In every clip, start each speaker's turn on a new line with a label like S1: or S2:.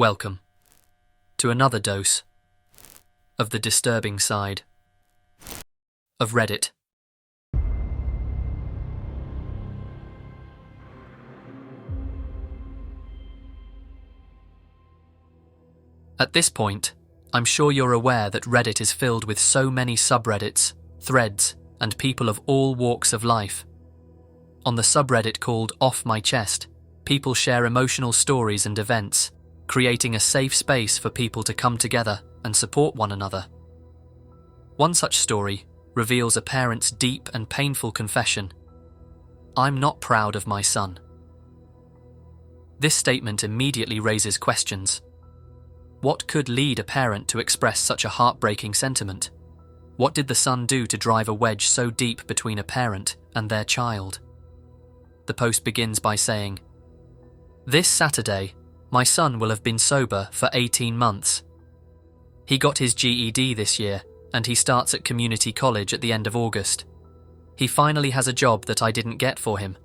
S1: Welcome to another dose of the disturbing side of Reddit. At this point, I'm sure you're aware that Reddit is filled with so many subreddits, threads, and people of all walks of life. On the subreddit called Off My Chest, people share emotional stories and events, creating a safe space for people to come together and support one another. One such story reveals a parent's deep and painful confession: "I'm not proud of my son." This statement immediately raises questions. What could lead a parent to express such a heartbreaking sentiment? What did the son do to drive a wedge so deep between a parent and their child? The post begins by saying, "This Saturday, my son will have been sober for 18 months. He got his GED this year, and he starts at community college at the end of August. He finally has a job that I didn't get for him.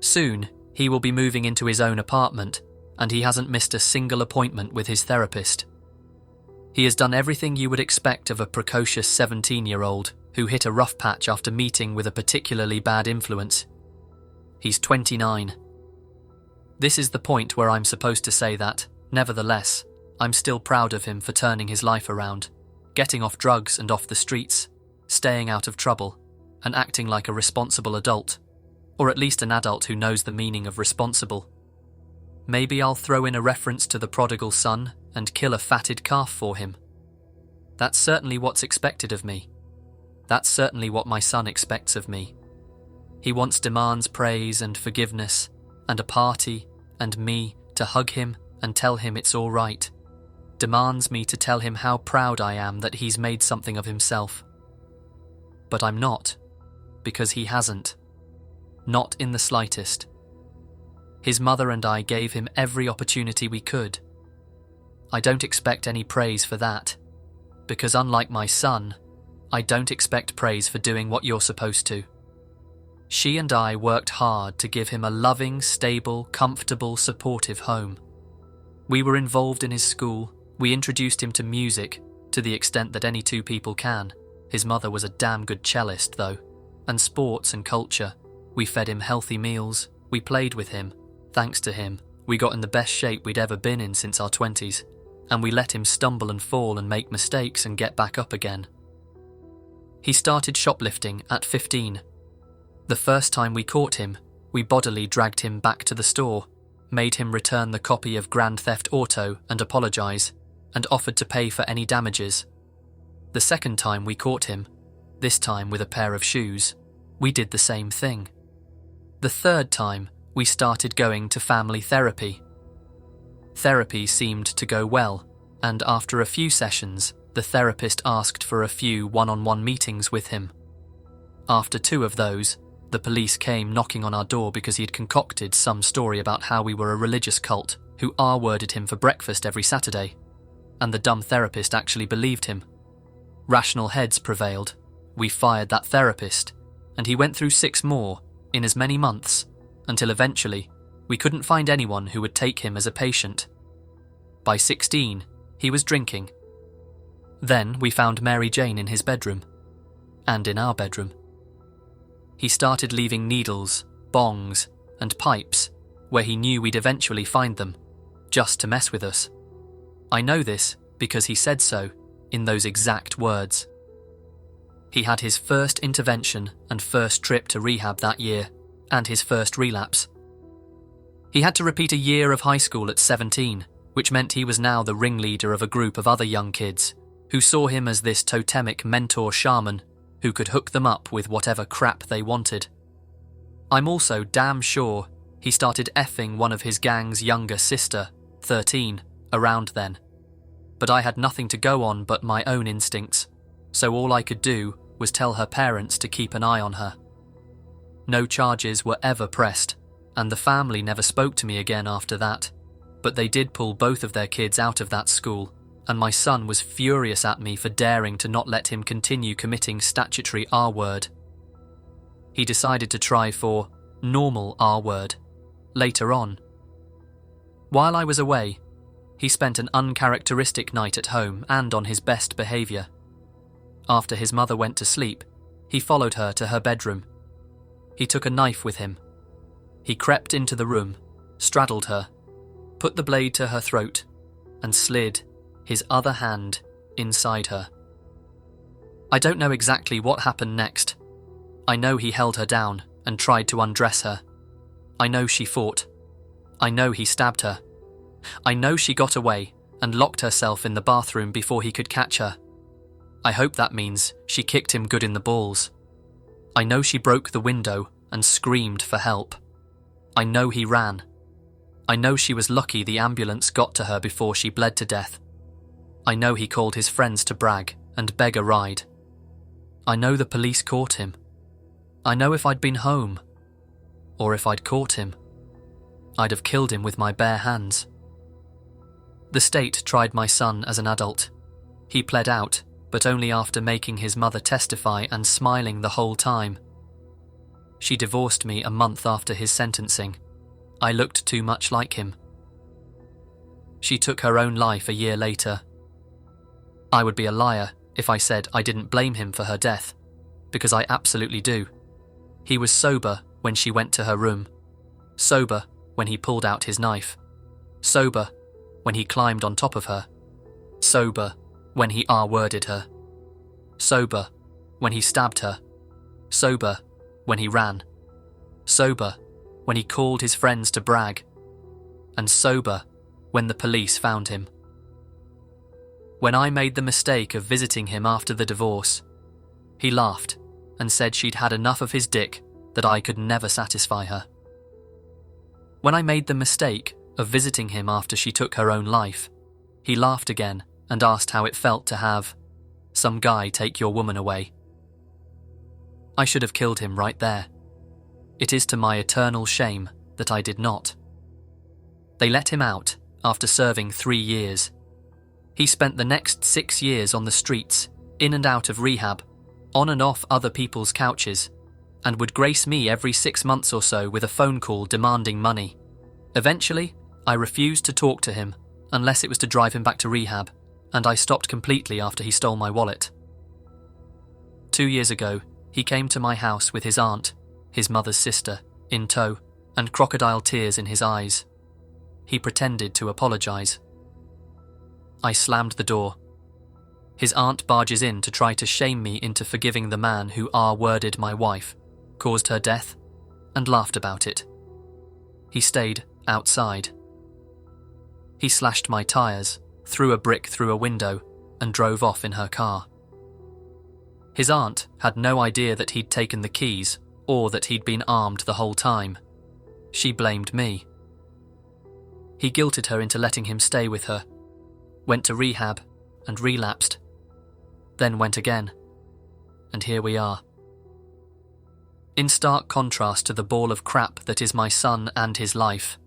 S1: Soon, he will be moving into his own apartment, and he hasn't missed a single appointment with his therapist. He has done everything you would expect of a precocious 17-year-old who hit a rough patch after meeting with a particularly bad influence. He's 29. This is the point where I'm supposed to say that, nevertheless, I'm still proud of him for turning his life around, getting off drugs and off the streets, staying out of trouble, and acting like a responsible adult, or at least an adult who knows the meaning of responsible. Maybe I'll throw in a reference to the prodigal son and kill a fatted calf for him. That's certainly what's expected of me. That's certainly what my son expects of me. He demands praise and forgiveness, and a party, and me to hug him and tell him it's all right. Demands me to tell him how proud I am that he's made something of himself. But I'm not, because he hasn't. Not in the slightest. His mother and I gave him every opportunity we could. I don't expect any praise for that, because unlike my son, I don't expect praise for doing what you're supposed to. She and I worked hard to give him a loving, stable, comfortable, supportive home. We were involved in his school. We introduced him to music, to the extent that any two people can. His mother was a damn good cellist, though. And sports and culture. We fed him healthy meals. We played with him. Thanks to him, we got in the best shape we'd ever been in since our 20s. And we let him stumble and fall and make mistakes and get back up again. He started shoplifting at 15. The first time we caught him, we bodily dragged him back to the store, made him return the copy of Grand Theft Auto and apologise, and offered to pay for any damages. The second time we caught him, this time with a pair of shoes, we did the same thing. The third time, we started going to family therapy. Therapy seemed to go well, and after a few sessions, the therapist asked for a few one-on-one meetings with him. After 2 of those, the police came knocking on our door because he'd concocted some story about how we were a religious cult who R-worded him for breakfast every Saturday, and the dumb therapist actually believed him. Rational heads prevailed. We fired that therapist, and he went through 6 more in as many months, until eventually we couldn't find anyone who would take him as a patient. By 16, he was drinking. Then we found Mary Jane in his bedroom, and in our bedroom. He started leaving needles, bongs, and pipes where he knew we'd eventually find them, just to mess with us. I know this because he said so in those exact words. He had his first intervention and first trip to rehab that year, and his first relapse. He had to repeat a year of high school at 17, which meant he was now the ringleader of a group of other young kids who saw him as this totemic mentor shaman who could hook them up with whatever crap they wanted. I'm also damn sure he started effing one of his gang's younger sister, 13, around then. But I had nothing to go on but my own instincts, so all I could do was tell her parents to keep an eye on her. No charges were ever pressed, and the family never spoke to me again after that, but they did pull both of their kids out of that school, and my son was furious at me for daring to not let him continue committing statutory R-word. He decided to try for normal R-word later on. While I was away, He spent an uncharacteristic night at home and on his best behaviour. After his mother went to sleep, he followed her to her bedroom. He took a knife with him. He crept into the room, straddled her, put the blade to her throat, and slid his other hand inside her. I don't know exactly what happened next. I know he held her down and tried to undress her. I know she fought. I know he stabbed her. I know she got away and locked herself in the bathroom before he could catch her. I hope that means she kicked him good in the balls. I know she broke the window and screamed for help. I know he ran. I know she was lucky the ambulance got to her before she bled to death. I know he called his friends to brag and beg a ride. I know the police caught him. I know if I'd been home, or if I'd caught him, I'd have killed him with my bare hands. The state tried my son as an adult. He pled out, but only after making his mother testify and smiling the whole time. She divorced me a month after his sentencing. I looked too much like him. She took her own life a year later. I would be a liar if I said I didn't blame him for her death, because I absolutely do. He was sober when she went to her room, sober when he pulled out his knife, sober when he climbed on top of her, sober when he R-worded her, sober when he stabbed her, sober when he ran, sober when he called his friends to brag, and sober when the police found him. When I made the mistake of visiting him after the divorce, he laughed and said she'd had enough of his dick, that I could never satisfy her. When I made the mistake of visiting him after she took her own life, he laughed again and asked how it felt to have some guy take your woman away. I should have killed him right there. It is to my eternal shame that I did not. They let him out after serving 3 years. He spent the next 6 years on the streets, in and out of rehab, on and off other people's couches, and would grace me every 6 months or so with a phone call demanding money. Eventually, I refused to talk to him unless it was to drive him back to rehab, and I stopped completely after he stole my wallet. 2 years ago, he came to my house with his aunt, his mother's sister, in tow, and crocodile tears in his eyes. He pretended to apologise. I slammed the door. His aunt barges in to try to shame me into forgiving the man who R-worded my wife, caused her death, and laughed about it. He stayed outside. He slashed my tyres, threw a brick through a window, and drove off in her car. His aunt had no idea that he'd taken the keys or that he'd been armed the whole time. She blamed me. He guilted her into letting him stay with her, went to rehab and relapsed, then went again, and here we are. In stark contrast to the ball of crap that is my son and his life,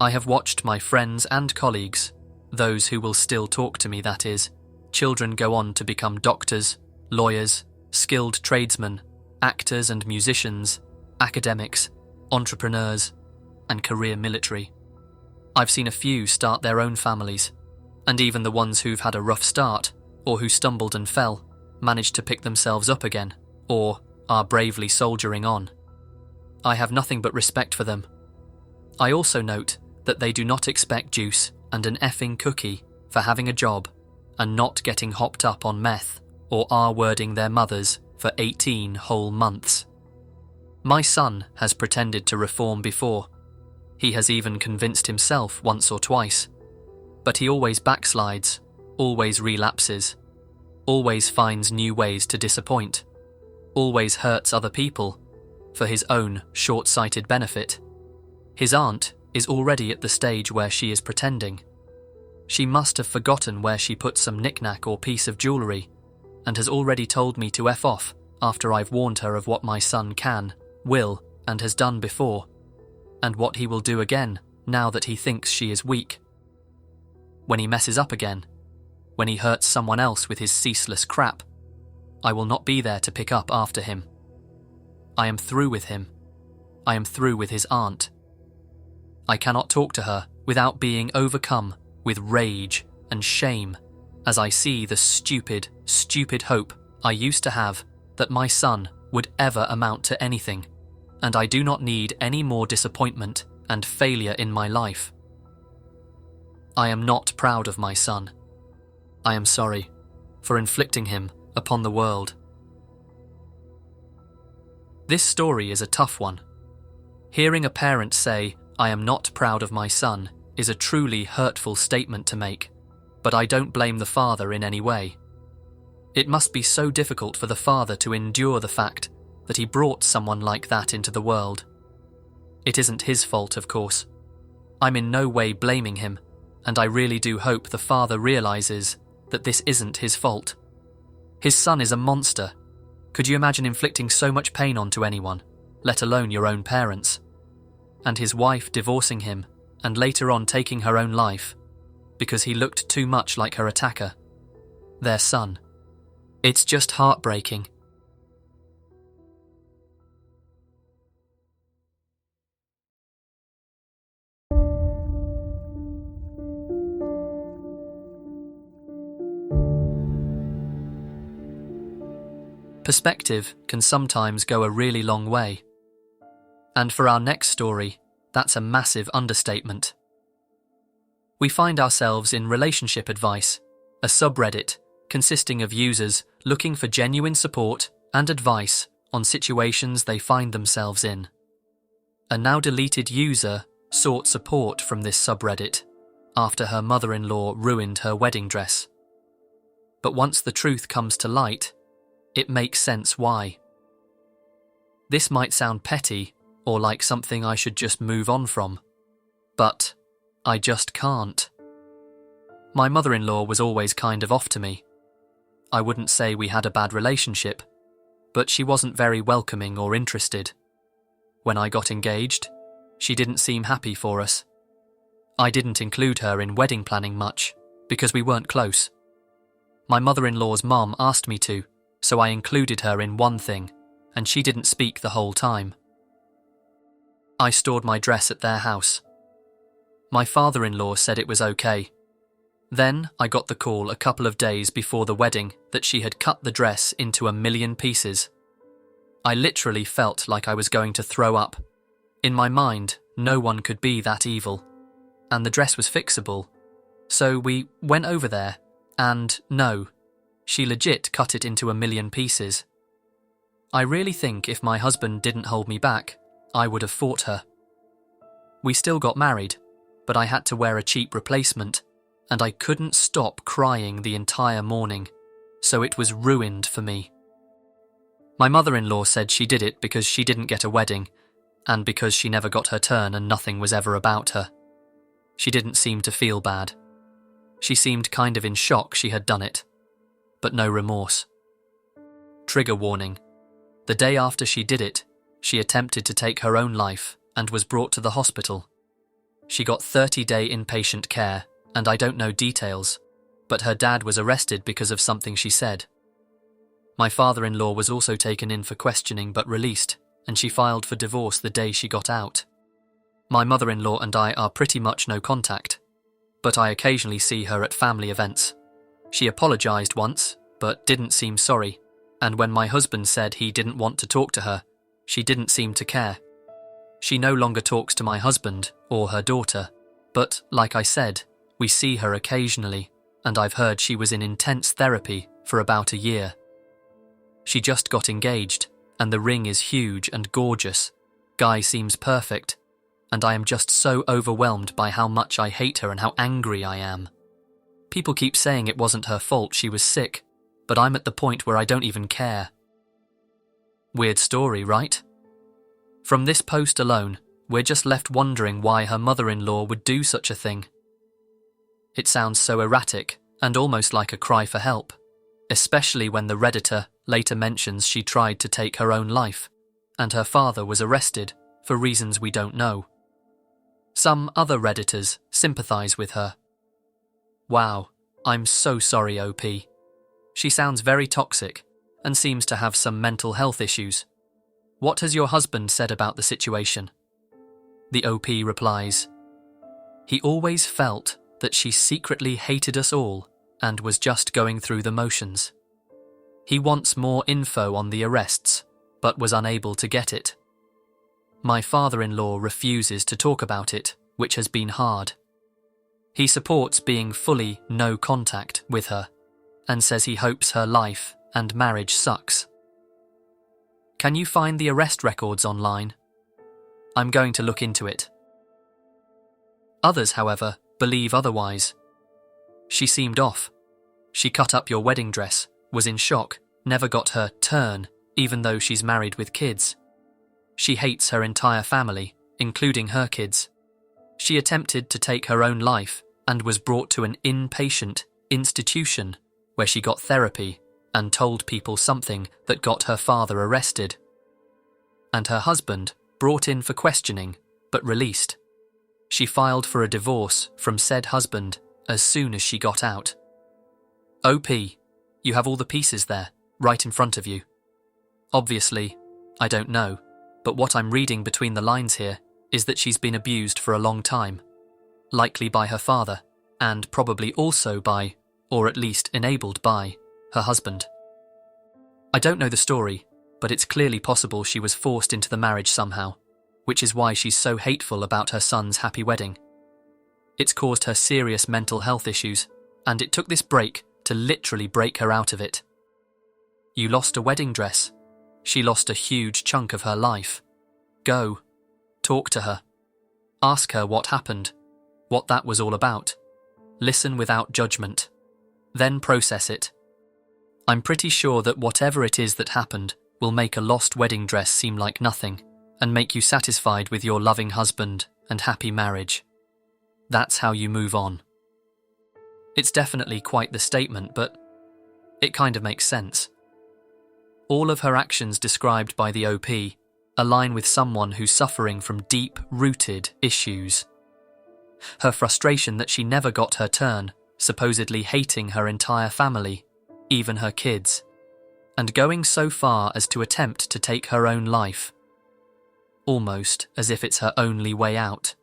S1: I have watched my friends and colleagues, those who will still talk to me, that is, children go on to become doctors, lawyers, skilled tradesmen, actors and musicians, academics, entrepreneurs, and career military. I've seen a few start their own families, and even the ones who've had a rough start, or who stumbled and fell, managed to pick themselves up again, or are bravely soldiering on. I have nothing but respect for them. I also note that they do not expect juice and an effing cookie for having a job and not getting hopped up on meth or R-wording their mothers for 18 whole months. My son has pretended to reform before. He has even convinced himself once or twice. But he always backslides, always relapses, always finds new ways to disappoint, always hurts other people for his own short-sighted benefit. His aunt is already at the stage where she is pretending. She must have forgotten where she put some knick-knack or piece of jewellery, and has already told me to F off after I've warned her of what my son can, will, and has done before, and what he will do again now that he thinks she is weak. When he messes up again, when he hurts someone else with his ceaseless crap, I will not be there to pick up after him. I am through with him. I am through with his aunt. I cannot talk to her without being overcome with rage and shame as I see the stupid, stupid hope I used to have that my son would ever amount to anything, and I do not need any more disappointment and failure in my life. I am not proud of my son. I am sorry for inflicting him upon the world. This story is a tough one. Hearing a parent say, "I am not proud of my son," is a truly hurtful statement to make, but I don't blame the father in any way. It must be so difficult for the father to endure the fact that he brought someone like that into the world. It isn't his fault, of course. I'm in no way blaming him, and I really do hope the father realizes that this isn't his fault. His son is a monster. Could you imagine inflicting so much pain onto anyone, let alone your own parents? And his wife divorcing him and later on taking her own life because he looked too much like her attacker, their son. It's just heartbreaking. Perspective can sometimes go a really long way. And for our next story, that's a massive understatement. We find ourselves in Relationship Advice, a subreddit consisting of users looking for genuine support and advice on situations they find themselves in. A now deleted user sought support from this subreddit after her mother-in-law ruined her wedding dress. But once the truth comes to light, it makes sense why. This might sound petty or like something I should just move on from, but I just can't. My mother-in-law was always kind of off to me. I wouldn't say we had a bad relationship, but she wasn't very welcoming or interested. When I got engaged, she didn't seem happy for us. I didn't include her in wedding planning much because we weren't close. My mother-in-law's mom asked me to, so I included her in one thing, and she didn't speak the whole time. I stored my dress at their house. My father-in-law said it was okay. Then I got the call a couple of days before the wedding that she had cut the dress into 1,000,000 pieces. I literally felt like I was going to throw up. In my mind, no one could be that evil. And the dress was fixable. So we went over there, and no, she legit cut it into 1,000,000 pieces. I really think if my husband didn't hold me back, I would have fought her. We still got married, but I had to wear a cheap replacement, and I couldn't stop crying the entire morning, so it was ruined for me. My mother-in-law said she did it because she didn't get a wedding, and because she never got her turn and nothing was ever about her. She didn't seem to feel bad. She seemed kind of in shock she had done it, but no remorse. Trigger warning. The day after she did it, she attempted to take her own life and was brought to the hospital. She got 30-day inpatient care, and I don't know details, but her dad was arrested because of something she said. My father-in-law was also taken in for questioning but released, and she filed for divorce the day she got out. My mother-in-law and I are pretty much no contact, but I occasionally see her at family events. She apologized once, but didn't seem sorry, and when my husband said he didn't want to talk to her, she didn't seem to care. She no longer talks to my husband or her daughter, but like I said, we see her occasionally, and I've heard she was in intense therapy for about a year. She just got engaged, and the ring is huge and gorgeous. Guy seems perfect, and I am just so overwhelmed by how much I hate her and how angry I am. People keep saying it wasn't her fault, she was sick, but I'm at the point where I don't even care. Weird story, right? From this post alone, we're just left wondering why her mother-in-law would do such a thing. It sounds so erratic and almost like a cry for help, especially when the Redditor later mentions she tried to take her own life, and her father was arrested for reasons we don't know. Some other Redditors sympathize with her. Wow, I'm so sorry, OP. She sounds very toxic and seems to have some mental health issues. What has your husband said about the situation? The OP replies, he always felt that she secretly hated us all and was just going through the motions. He wants more info on the arrests, but was unable to get it. My father-in-law refuses to talk about it, which has been hard. He supports being fully no contact with her and says he hopes her life and marriage sucks. Can you find the arrest records online? I'm going to look into it. Others, however, believe otherwise. She seemed off. She cut up your wedding dress, was in shock, never got her turn, even though she's married with kids. She hates her entire family, including her kids. She attempted to take her own life and was brought to an inpatient institution where she got therapy and told people something that got her father arrested. And her husband brought in for questioning, but released. She filed for a divorce from said husband as soon as she got out. OP, you have all the pieces there, right in front of you. Obviously, I don't know, but what I'm reading between the lines here is that she's been abused for a long time, likely by her father, and probably also by, or at least enabled by, her husband. I don't know the story, but it's clearly possible she was forced into the marriage somehow, which is why she's so hateful about her son's happy wedding. It's caused her serious mental health issues, and it took this break to literally break her out of it. You lost a wedding dress. She lost a huge chunk of her life. Go. Talk to her. Ask her what happened, what that was all about. Listen without judgment. Then process it. I'm pretty sure that whatever it is that happened will make a lost wedding dress seem like nothing and make you satisfied with your loving husband and happy marriage. That's how you move on. It's definitely quite the statement, but it kind of makes sense. All of her actions described by the OP align with someone who's suffering from deep-rooted issues. Her frustration that she never got her turn, supposedly hating her entire family, even her kids, and going so far as to attempt to take her own life, almost as if it's her only way out.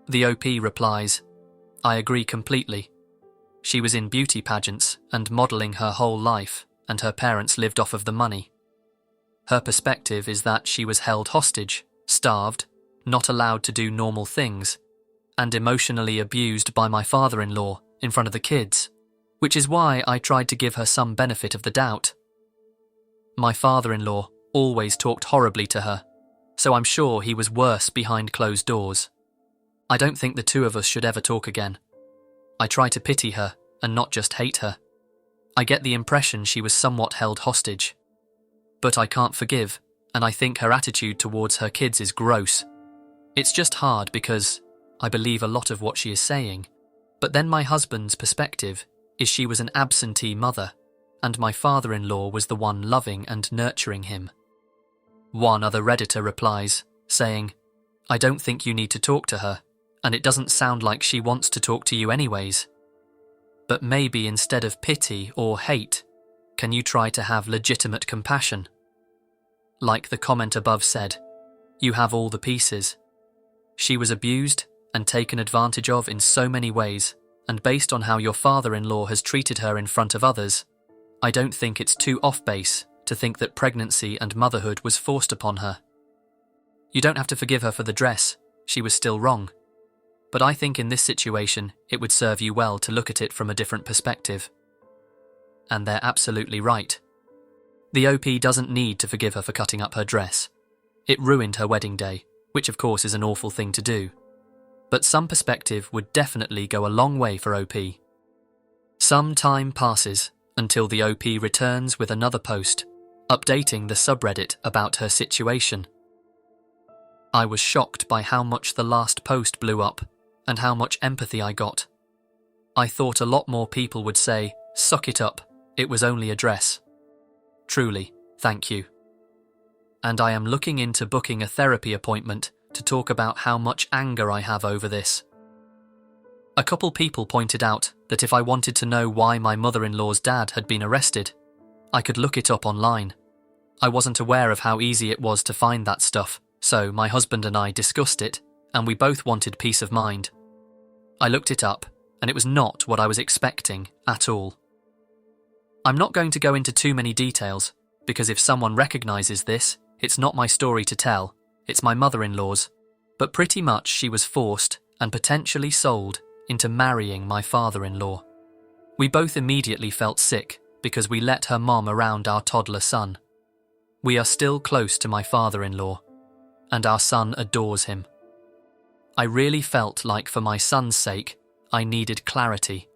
S1: The OP replies, I agree completely. She was in beauty pageants and modelling her whole life, and her parents lived off of the money. Her perspective is that she was held hostage, starved, not allowed to do normal things, and emotionally abused by my father-in-law in front of the kids, which is why I tried to give her some benefit of the doubt. My father-in-law always talked horribly to her, so I'm sure he was worse behind closed doors. I don't think the two of us should ever talk again. I try to pity her and not just hate her. I get the impression she was somewhat held hostage. But I can't forgive, and I think her attitude towards her kids is gross. It's just hard because I believe a lot of what she is saying, but then my husband's perspective is she was an absentee mother, and my father-in-law was the one loving and nurturing him. One other Redditor replies, saying, I don't think you need to talk to her, and it doesn't sound like she wants to talk to you anyways. But maybe instead of pity or hate, can you try to have legitimate compassion? Like the comment above said, you have all the pieces. She was abused and taken advantage of in so many ways, and based on how your father-in-law has treated her in front of others, I don't think it's too off-base to think that pregnancy and motherhood was forced upon her. You don't have to forgive her for the dress, she was still wrong. But I think in this situation it would serve you well to look at it from a different perspective. And they're absolutely right. The OP doesn't need to forgive her for cutting up her dress. It ruined her wedding day, which of course is an awful thing to do. But some perspective would definitely go a long way for OP. Some time passes until the OP returns with another post, updating the subreddit about her situation. I was shocked by how much the last post blew up and how much empathy I got. I thought a lot more people would say, "Suck it up, it was only a dress." Truly, thank you. And I am looking into booking a therapy appointment to talk about how much anger I have over this. A couple people pointed out that if I wanted to know why my mother-in-law's dad had been arrested, I could look it up online. I wasn't aware of how easy it was to find that stuff, so my husband and I discussed it, and we both wanted peace of mind. I looked it up, and it was not what I was expecting at all. I'm not going to go into too many details, because if someone recognizes this, it's not my story to tell, it's my mother-in-law's, but pretty much she was forced and potentially sold into marrying my father-in-law. We both immediately felt sick because we let her mom around our toddler son. We are still close to my father-in-law, and our son adores him. I really felt like for my son's sake, I needed clarity.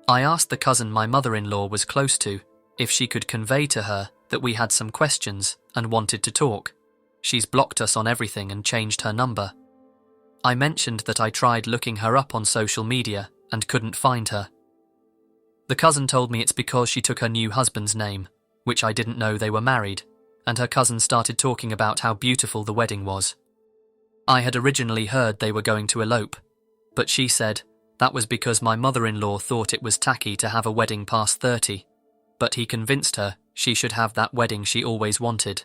S1: I asked the cousin my mother-in-law was close to if she could convey to her that we had some questions and wanted to talk. She's blocked us on everything and changed her number. I mentioned that I tried looking her up on social media and couldn't find her. The cousin told me it's because she took her new husband's name, which I didn't know they were married, and her cousin started talking about how beautiful the wedding was. I had originally heard they were going to elope, but she said that was because my mother-in-law thought it was tacky to have a wedding past 30, but he convinced her she should have that wedding she always wanted.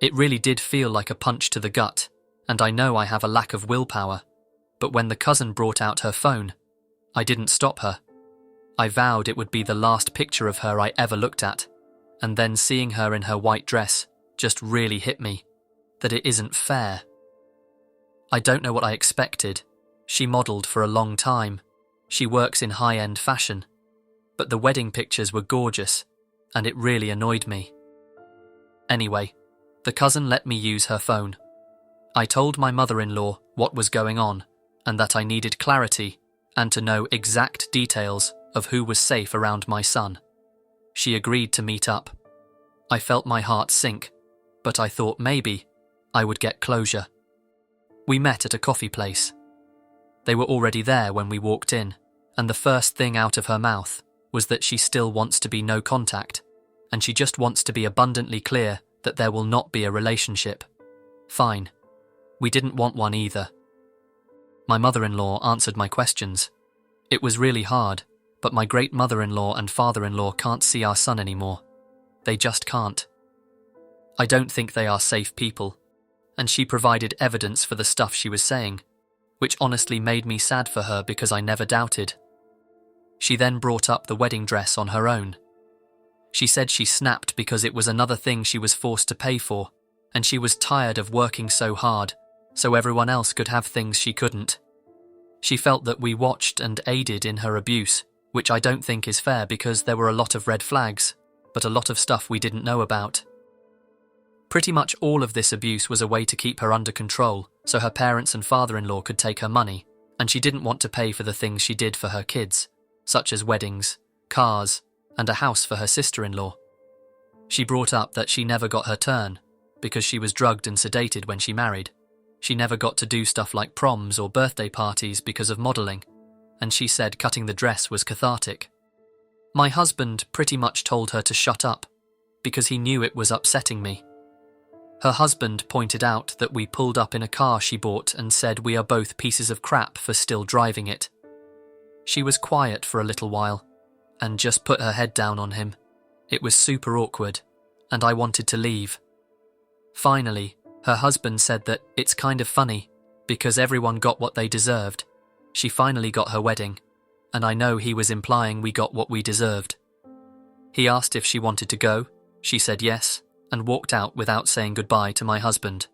S1: It really did feel like a punch to the gut, and I know I have a lack of willpower, but when the cousin brought out her phone, I didn't stop her. I vowed it would be the last picture of her I ever looked at, and then seeing her in her white dress just really hit me, that it isn't fair. I don't know what I expected. She modelled for a long time. She works in high-end fashion. But the wedding pictures were gorgeous, and it really annoyed me. Anyway, the cousin let me use her phone. I told my mother-in-law what was going on, and that I needed clarity and to know exact details of who was safe around my son. She agreed to meet up. I felt my heart sink, but I thought maybe I would get closure. We met at a coffee place. They were already there when we walked in, and the first thing out of her mouth was that she still wants to be no contact, and she just wants to be abundantly clear that there will not be a relationship. Fine. We didn't want one either. My mother-in-law answered my questions. It was really hard, but my great-mother-in-law and father-in-law can't see our son anymore. They just can't. I don't think they are safe people, and she provided evidence for the stuff she was saying, which honestly made me sad for her because I never doubted. She then brought up the wedding dress on her own. She said she snapped because it was another thing she was forced to pay for, and she was tired of working so hard, so everyone else could have things she couldn't. She felt that we watched and aided in her abuse, which I don't think is fair because there were a lot of red flags, but a lot of stuff we didn't know about. Pretty much all of this abuse was a way to keep her under control, so her parents and father-in-law could take her money, and she didn't want to pay for the things she did for her kids, such as weddings, cars, and a house for her sister-in-law. She brought up that she never got her turn, because she was drugged and sedated when she married. She never got to do stuff like proms or birthday parties because of modelling, and she said cutting the dress was cathartic. My husband pretty much told her to shut up, because he knew it was upsetting me. Her husband pointed out that we pulled up in a car she bought and said we are both pieces of crap for still driving it. She was quiet for a little while, and just put her head down on him. It was super awkward, and I wanted to leave. Finally, her husband said that it's kind of funny, because everyone got what they deserved. She finally got her wedding, and I know he was implying we got what we deserved. He asked if she wanted to go. She said yes, and walked out without saying goodbye to my husband.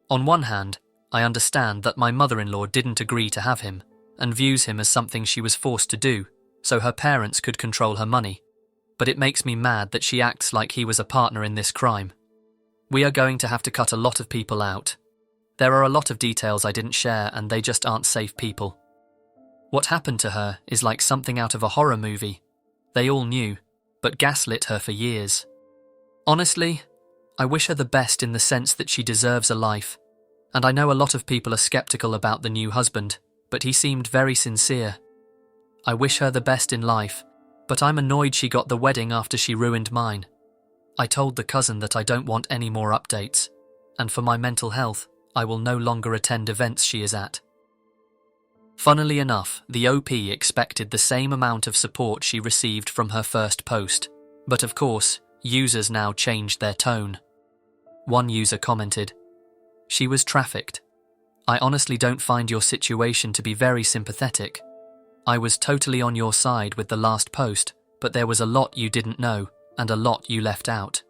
S1: On one hand, I understand that my mother-in-law didn't agree to have him, and views him as something she was forced to do, so her parents could control her money. But it makes me mad that she acts like he was a partner in this crime. We are going to have to cut a lot of people out. There are a lot of details I didn't share, and they just aren't safe people. What happened to her is like something out of a horror movie. They all knew, but gaslit her for years. Honestly, I wish her the best in the sense that she deserves a life, and I know a lot of people are skeptical about the new husband, but he seemed very sincere. I wish her the best in life, but I'm annoyed she got the wedding after she ruined mine. I told the cousin that I don't want any more updates, and for my mental health, I will no longer attend events she is at. Funnily enough, the OP expected the same amount of support she received from her first post, but of course, users now changed their tone. One user commented, "She was trafficked. I honestly don't find your situation to be very sympathetic. I was totally on your side with the last post, but there was a lot you didn't know and a lot you left out.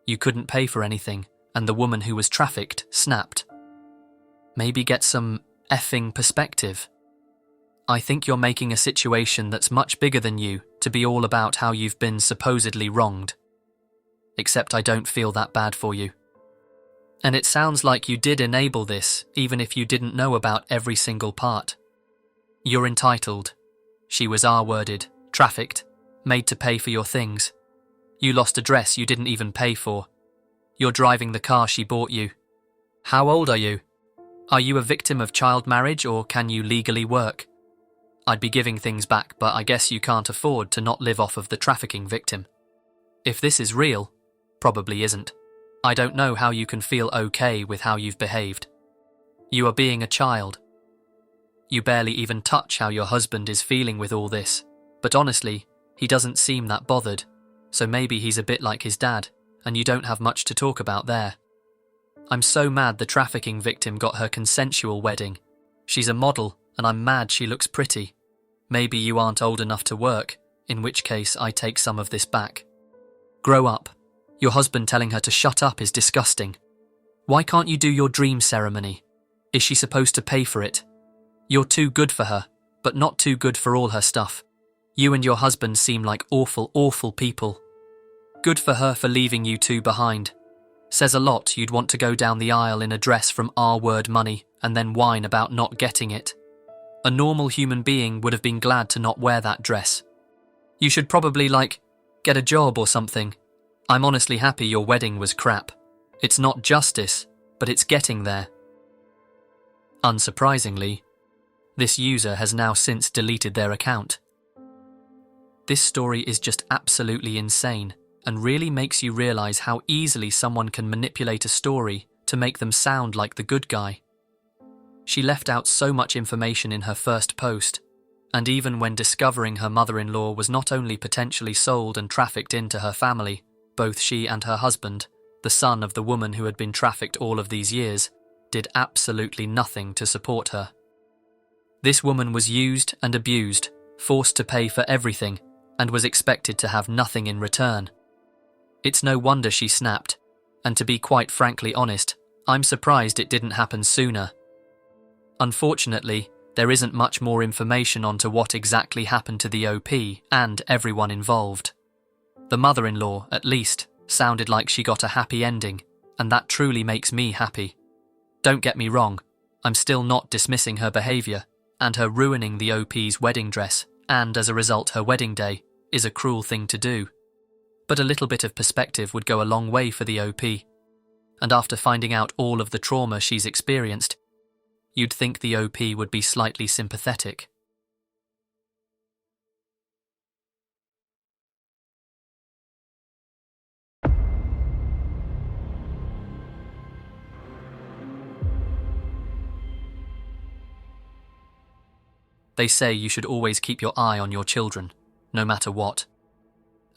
S1: You couldn't pay for anything, and the woman who was trafficked snapped. Maybe get some effing perspective. I think you're making a situation that's much bigger than you to be all about how you've been supposedly wronged. Except I don't feel that bad for you. And it sounds like you did enable this, even if you didn't know about every single part. You're entitled. She was R-worded, trafficked, made to pay for your things. You lost a dress you didn't even pay for. You're driving the car she bought you. How old are you? Are you a victim of child marriage or can you legally work? I'd be giving things back, but I guess you can't afford to not live off of the trafficking victim. If this is real, probably isn't. I don't know how you can feel okay with how you've behaved. You are being a child. You barely even touch how your husband is feeling with all this, but honestly, he doesn't seem that bothered, so maybe he's a bit like his dad, and you don't have much to talk about there. I'm so mad the trafficking victim got her consensual wedding. She's a model, and I'm mad she looks pretty. Maybe you aren't old enough to work, in which case I take some of this back. Grow up. Your husband telling her to shut up is disgusting. Why can't you do your dream ceremony? Is she supposed to pay for it? You're too good for her, but not too good for all her stuff. You and your husband seem like awful, awful people. Good for her for leaving you two behind. Says a lot you'd want to go down the aisle in a dress from R-word money and then whine about not getting it. A normal human being would have been glad to not wear that dress. You should probably, get a job or something. I'm honestly happy your wedding was crap. It's not justice, but it's getting there. Unsurprisingly, this user has now since deleted their account. This story is just absolutely insane and really makes you realize how easily someone can manipulate a story to make them sound like the good guy. She left out so much information in her first post, and even when discovering her mother-in-law was not only potentially sold and trafficked into her family, both she and her husband, the son of the woman who had been trafficked all of these years, did absolutely nothing to support her. This woman was used and abused, forced to pay for everything, and was expected to have nothing in return. It's no wonder she snapped, and to be quite frankly honest, I'm surprised it didn't happen sooner. Unfortunately, there isn't much more information onto what exactly happened to the OP and everyone involved. The mother-in-law, at least, sounded like she got a happy ending, and that truly makes me happy. Don't get me wrong, I'm still not dismissing her behaviour, and her ruining the OP's wedding dress, and as a result her wedding day, is a cruel thing to do. But a little bit of perspective would go a long way for the OP, and after finding out all of the trauma she's experienced, you'd think the OP would be slightly sympathetic. They say you should always keep your eye on your children, no matter what.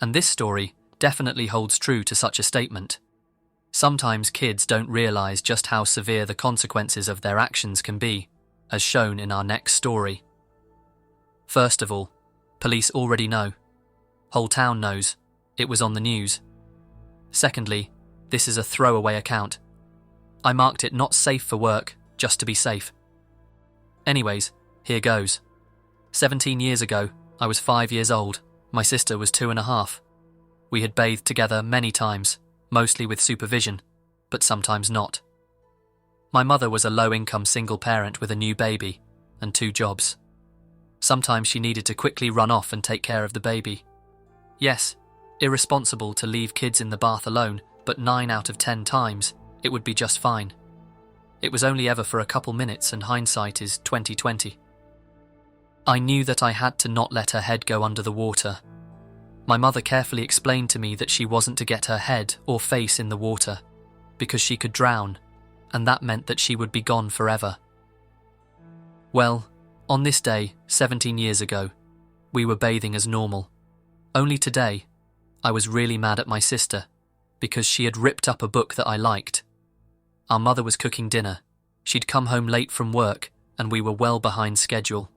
S1: And this story definitely holds true to such a statement. Sometimes kids don't realise just how severe the consequences of their actions can be, as shown in our next story. First of all, police already know. Whole town knows. It was on the news. Secondly, this is a throwaway account. I marked it not safe for work, just to be safe. Anyways, here goes. 17 years ago, I was 5 years old. My sister was 2.5. We had bathed together many times, mostly with supervision, but sometimes not. My mother was a low-income single parent with a new baby and 2 jobs. Sometimes she needed to quickly run off and take care of the baby. Yes, irresponsible to leave kids in the bath alone, but 9 out of 10 times, it would be just fine. It was only ever for a couple minutes and hindsight is 20/20. I knew that I had to not let her head go under the water. My mother carefully explained to me that she wasn't to get her head or face in the water, because she could drown, and that meant that she would be gone forever. Well, on this day, 17 years ago, we were bathing as normal. Only today, I was really mad at my sister, because she had ripped up a book that I liked. Our mother was cooking dinner, She'd come home late from work, and we were well behind schedule.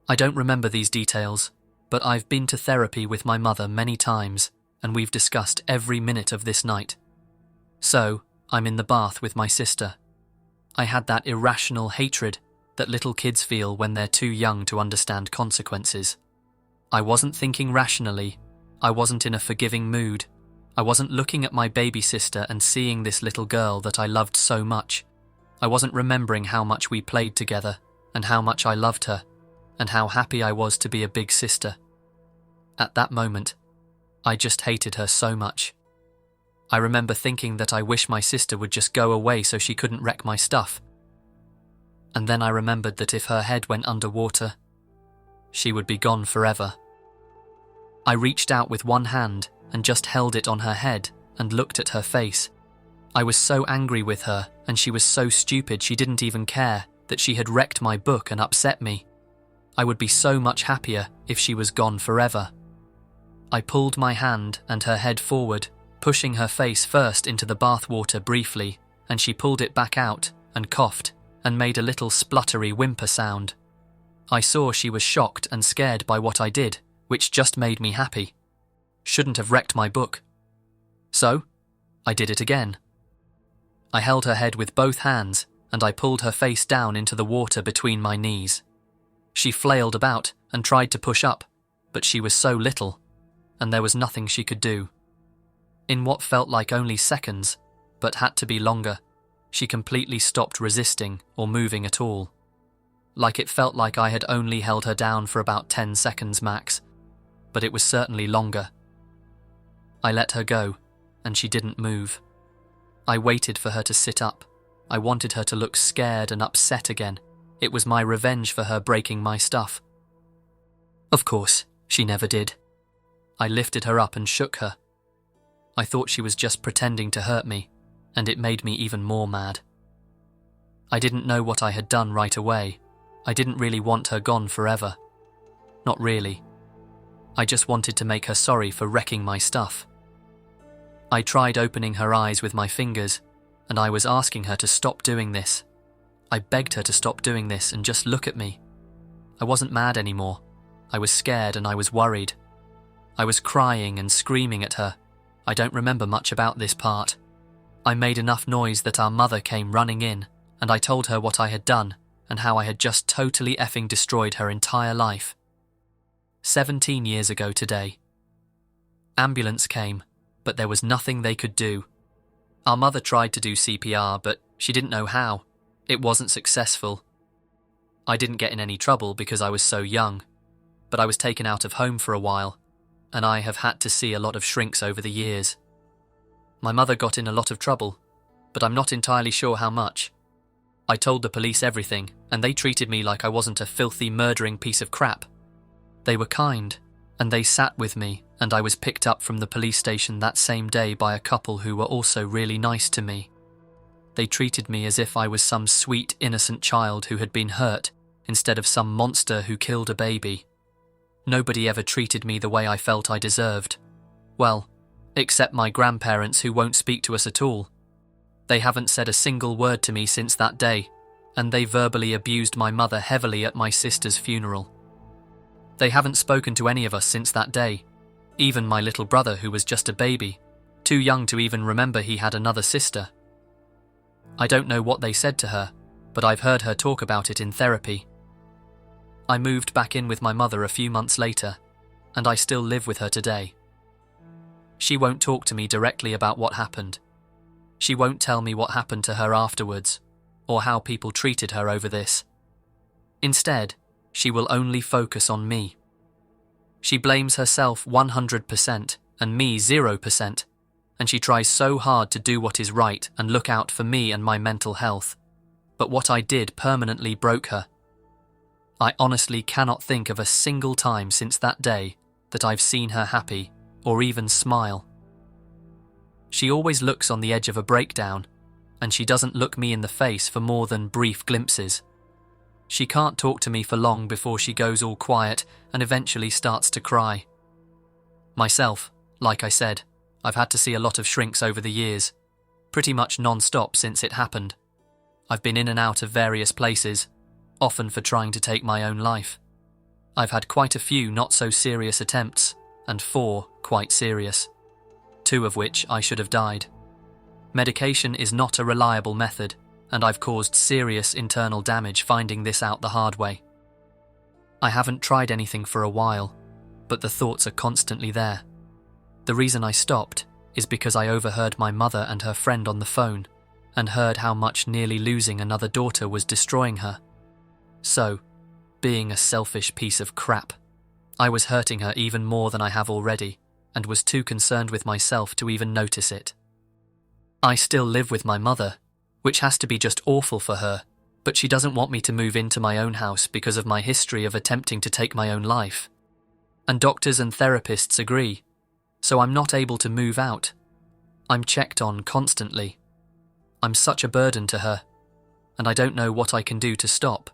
S1: I don't remember these details, but I've been to therapy with my mother many times, and we've discussed every minute of this night. So, I'm in the bath with my sister. I had that irrational hatred that little kids feel when they're too young to understand consequences. I wasn't thinking rationally. I wasn't in a forgiving mood. I wasn't looking at my baby sister and seeing this little girl that I loved so much. I wasn't remembering how much we played together, and how much I loved her, and how happy I was to be a big sister. At that moment, I just hated her so much. I remember thinking that I wish my sister would just go away so she couldn't wreck my stuff. And then I remembered that if her head went underwater, she would be gone forever. I reached out with one hand and just held it on her head and looked at her face. I was so angry with her, and she was so stupid she didn't even care that she had wrecked my book and upset me. I would be so much happier if she was gone forever. I pulled my hand and her head forward, pushing her face first into the bathwater briefly, and she pulled it back out and coughed and made a little spluttery whimper sound. I saw she was shocked and scared by what I did, which just made me happy. Shouldn't have wrecked my book. So, I did it again. I held her head with both hands, and I pulled her face down into the water between my knees. She flailed about and tried to push up, but she was so little, and there was nothing she could do. In what felt like only seconds, but had to be longer, she completely stopped resisting or moving at all. Like it felt like I had only held her down for about 10 seconds max, but it was certainly longer. I let her go, and she didn't move. I waited for her to sit up. I wanted her to look scared and upset again. It was my revenge for her breaking my stuff. Of course, she never did. I lifted her up and shook her. I thought she was just pretending to hurt me, and it made me even more mad. I didn't know what I had done right away. I didn't really want her gone forever. Not really. I just wanted to make her sorry for wrecking my stuff. I tried opening her eyes with my fingers, and I was asking her to stop doing this. I begged her to stop doing this and just look at me. I wasn't mad anymore. I was scared and I was worried. I was crying and screaming at her. I don't remember much about this part. I made enough noise that our mother came running in, and I told her what I had done and how I had just totally effing destroyed her entire life. 17 years ago today. Ambulance came, but there was nothing they could do. Our mother tried to do CPR, but she didn't know how. It wasn't successful. I didn't get in any trouble because I was so young, but I was taken out of home for a while, and I have had to see a lot of shrinks over the years. My mother got in a lot of trouble, but I'm not entirely sure how much. I told the police everything, and they treated me like I wasn't a filthy, murdering piece of crap. They were kind, and they sat with me, and I was picked up from the police station that same day by a couple who were also really nice to me. They treated me as if I was some sweet, innocent child who had been hurt, instead of some monster who killed a baby. Nobody ever treated me the way I felt I deserved. Well, except my grandparents who won't speak to us at all. They haven't said a single word to me since that day, and they verbally abused my mother heavily at my sister's funeral. They haven't spoken to any of us since that day, even my little brother who was just a baby, too young to even remember he had another sister. I don't know what they said to her, but I've heard her talk about it in therapy. I moved back in with my mother a few months later, and I still live with her today. She won't talk to me directly about what happened. She won't tell me what happened to her afterwards, or how people treated her over this. Instead, she will only focus on me. She blames herself 100% and me 0%, and she tries so hard to do what is right and look out for me and my mental health. But what I did permanently broke her. I honestly cannot think of a single time since that day that I've seen her happy or even smile. She always looks on the edge of a breakdown, and she doesn't look me in the face for more than brief glimpses. She can't talk to me for long before she goes all quiet and eventually starts to cry. Myself, like I said, I've had to see a lot of shrinks over the years, pretty much non-stop since it happened. I've been in and out of various places, often for trying to take my own life. I've had quite a few not so serious attempts, and 4 quite serious, 2 of which I should have died. Medication is not a reliable method, and I've caused serious internal damage finding this out the hard way. I haven't tried anything for a while, but the thoughts are constantly there. The reason I stopped is because I overheard my mother and her friend on the phone and heard how much nearly losing another daughter was destroying her. So, being a selfish piece of crap, I was hurting her even more than I have already and was too concerned with myself to even notice it. I still live with my mother, which has to be just awful for her, but she doesn't want me to move into my own house because of my history of attempting to take my own life. And doctors and therapists agree, so I'm not able to move out. I'm checked on constantly. I'm such a burden to her, and I don't know what I can do to stop.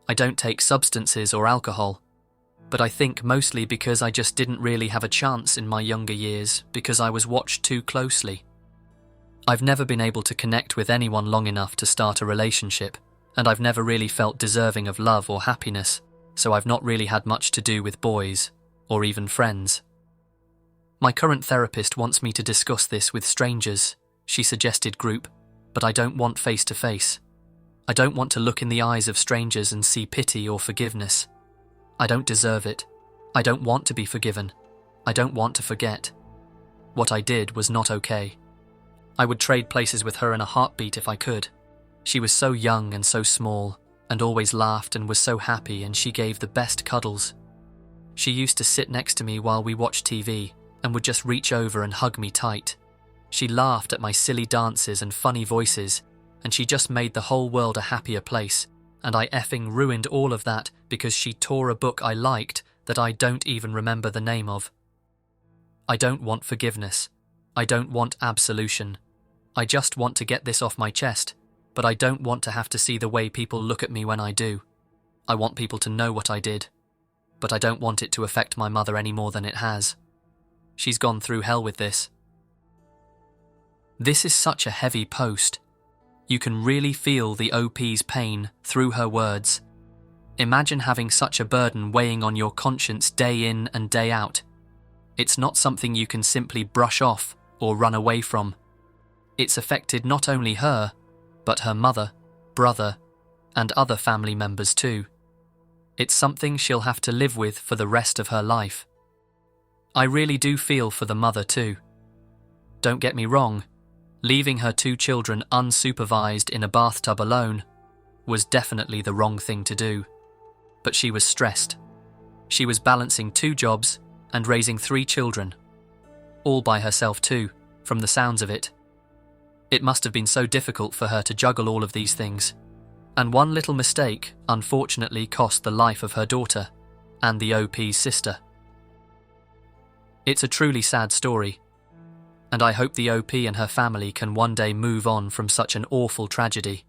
S1: I don't take substances or alcohol, but I think mostly because I just didn't really have a chance in my younger years because I was watched too closely. I've never been able to connect with anyone long enough to start a relationship, and I've never really felt deserving of love or happiness, so I've not really had much to do with boys, or even friends. My current therapist wants me to discuss this with strangers. She suggested group, but I don't want face-to-face. I don't want to look in the eyes of strangers and see pity or forgiveness. I don't deserve it. I don't want to be forgiven. I don't want to forget. What I did was not okay. I would trade places with her in a heartbeat if I could. She was so young and so small, and always laughed and was so happy, and she gave the best cuddles. She used to sit next to me while we watched TV and would just reach over and hug me tight. She laughed at my silly dances and funny voices, and she just made the whole world a happier place, and I effing ruined all of that because she tore a book I liked that I don't even remember the name of. I don't want forgiveness. I don't want absolution. I just want to get this off my chest, but I don't want to have to see the way people look at me when I do. I want people to know what I did, but I don't want it to affect my mother any more than it has. She's gone through hell with this. This is such a heavy post. You can really feel the OP's pain through her words. Imagine having such a burden weighing on your conscience day in and day out. It's not something you can simply brush off or run away from. It's affected not only her, but her mother, brother, and other family members too. It's something she'll have to live with for the rest of her life. I really do feel for the mother too. Don't get me wrong, leaving her 2 children unsupervised in a bathtub alone was definitely the wrong thing to do. But she was stressed. She was balancing 2 jobs and raising 3 children. All by herself too, from the sounds of it. It must have been so difficult for her to juggle all of these things. And one little mistake unfortunately cost the life of her daughter and the OP's sister. It's a truly sad story, and I hope the OP and her family can one day move on from such an awful tragedy.